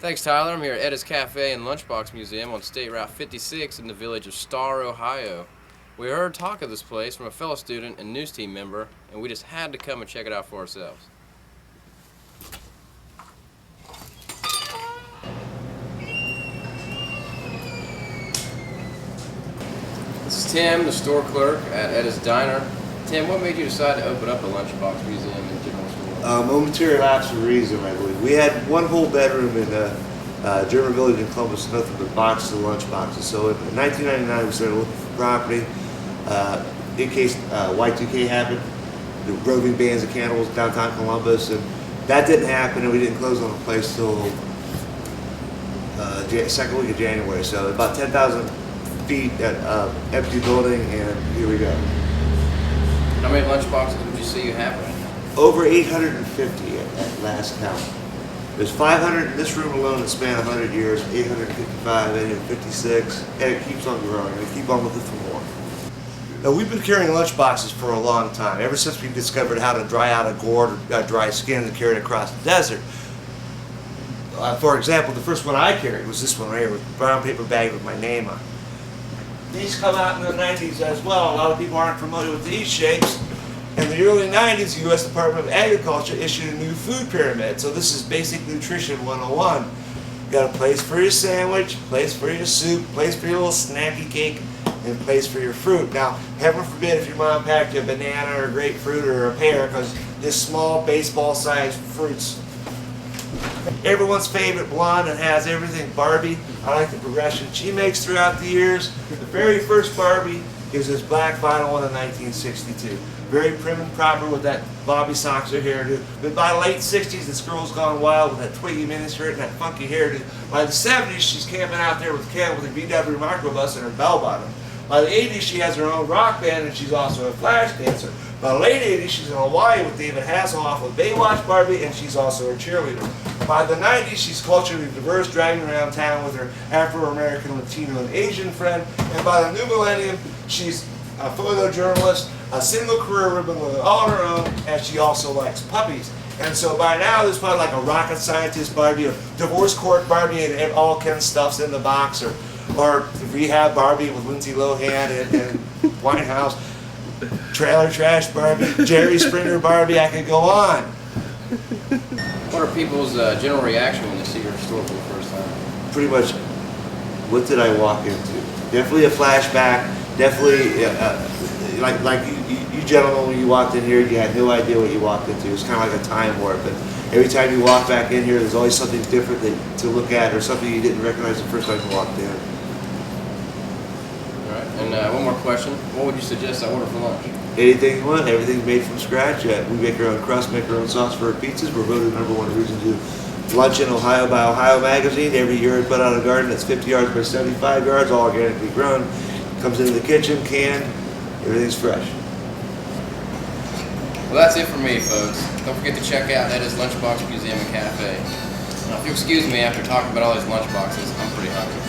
Thanks, Tyler. I'm here at Etta's Cafe and Lunchbox Museum on State Route 56 in the village of Star, Ohio. We heard talk of this place from a fellow student and news team member, and we just had to come and check it out for ourselves. This is Tim, the store clerk at Etta's Diner. Tim, what made you decide to open up a Lunchbox Museum and General Store? Momentary lapse of reason, I believe. We had one whole bedroom in German Village in Columbus, nothing but boxes of lunch boxes. So in 1999, we started looking for property in case Y2K happened. The roving bands of cannibals downtown Columbus, and that didn't happen, and we didn't close on the place till second week of January. So about 10,000 feet empty building, and here we go. How many lunchboxes would you say you have right now? Over 850 at last count. There's 500 in this room alone that span 100 years, 855, 856, and it keeps on growing, and we keep on looking for more. Now, we've been carrying lunch boxes for a long time, ever since we discovered how to dry out a gourd or dry skin and carry it across the desert. For example, the first one I carried was this one right here with a brown paper bag with my name on it. These come out in the 90s as well. A lot of people aren't familiar with these shapes. In the early 90s, the U.S. Department of Agriculture issued a new food pyramid. So this is basic nutrition 101. You got a place for your sandwich, place for your soup, place for your little snacky cake, and place for your fruit. Now, heaven forbid if your mom packed you a banana or a grapefruit or a pear, because just small baseball-sized fruits. Everyone's favorite blonde and has everything Barbie. I like the progression she makes throughout the years. The very first Barbie is this black vinyl one in 1962. Very prim and proper with that bobby socks or hairdo. But by the late 60s, this girl's gone wild with that twiggy miniskirt and that funky hairdo. By the 70s, she's camping out there with Ken with her VW microbus and her bell bottom. By the 80s, she has her own rock band and she's also a flash dancer. By the late 80s, she's in Hawaii with David Hasselhoff with Baywatch Barbie, and she's also a cheerleader. By the 90s, she's culturally diverse, driving around town with her Afro-American, Latino, and Asian friend. And by the new millennium, she's a photojournalist, a single career ribbon with it all on her own, and she also likes puppies. And so by now, there's probably like a rocket scientist Barbie, or divorce court Barbie, and all Ken stuff's in the box, or rehab Barbie with Lindsay Lohan and Winehouse, trailer trash Barbie, Jerry Springer Barbie. I could go on. What are people's general reaction when they see your store for the first time? Pretty much, what did I walk into? Definitely a flashback. Definitely, like you gentlemen, when you walked in here, you had no idea what you walked into. It was kind of like a time warp. And every time you walk back in here, there's always something different to look at, or something you didn't recognize the first time you walked in. All right. And one more question. What would you suggest I order for lunch? Anything you want, everything's made from scratch. We make our own crust, make our own sauce for our pizzas. We're voted #1 reason to do lunch in Ohio by Ohio Magazine. Every year we put out a garden that's 50 yards by 75 yards, all organically grown. Comes into the kitchen, canned, everything's fresh. Well, that's it for me, folks. Don't forget to check out Etta's Lunchbox Museum and Cafe. Now, if you'll excuse me after talking about all these lunchboxes, I'm pretty hungry.